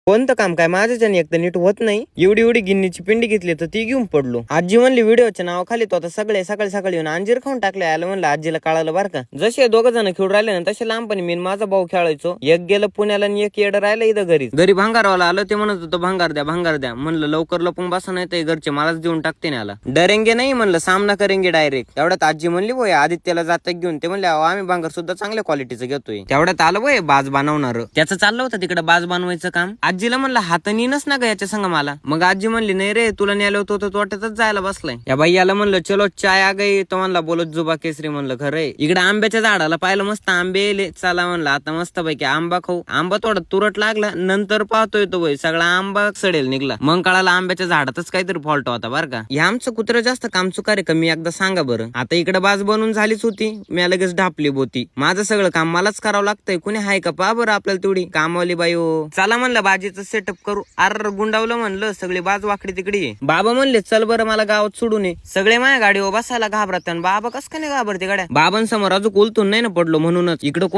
कोणतं काम काय माझ्याच्याने एक तर नीट होत नाही. एवढी गिन्नीची पिंडी घेतली तर ती घेऊन पडलो. आजी म्हणली व्हिडिओच्या नावाखाली तो आता सगळे सकाळी येऊन अंजीर खाऊन टाकले. आलं म्हणलं आजीला कळालं बरं का. जसे दोघं जण खेळून राहिले ना तसे लहानपणी मी माझा भाऊ खेळायचो. एक गेलं पुण्याला आणि एक येडं राहिलं इथं घरी भांगारवाला आलं. ते म्हणत होतं भांगार द्या. म्हणलं लवकर लपून बसा नाही तर घरचे मलाच देऊन टाकते ना. डरेंगे नाही म्हणलं, सामना करेंगे डायरेक्ट. तेवढ्यात आजी म्हणली बोय आदित्यला जाता घेऊन. ते म्हणले आम्ही भांगार सुद्धा चांगल्या क्वालिटीचं घेतोय. तेवढ्यात आलं बोय बाज बनवणार. त्याचं चाललं होतं तिकडे बाज बनवायचं काम. आजीला म्हणलं हात नेनच ना ग याच्या संग मला. मग आजी म्हणली नाही रे तुला नेलं होतं तो वाटतच जायला बसलाय. या बाईला म्हणलं चलो चाय आ गई. तो म्हणला बोलत जुबा केसरी. म्हणलं खरंय. इकडे आंब्याच्या झाडाला पाहिलं मस्त आंबे येले. चला म्हणलं आता मस्त पैकी आंबा खाऊ. आंबा थोडा तुरट लागला. नंतर पाहतोय तो बाई सगळा आंबा सडेल निघला. मग कळाला आंब्याच्या झाडातच काहीतरी फॉल्ट होता बरं का. हे आमचं कुत्र जास्त काम चुकार का मी एकदा सांगा बरं. आता इकडे बाज बनवून झालीच होती. मी लगेच ढापली बोती. माझं सगळं काम मलाच करावं लागतंय. कुणी हाय का पहा बरं आपल्याला तेवढी कामवाली बाई हो. चला म्हणलं बाजीचं सेटअप करू. गुंडावलं म्हणलं सगळी बाज वाकडी तिकडी. बाबा म्हणले चल बरं मला गावात सोडून ये. सगळे माझ्या गाडीवर बसायला घाबरतात. बाबा कस का नाही घाबरते गाड्या. बाबांसमोर अजून उलटून नाही ना पडलो म्हणूनच. इकडं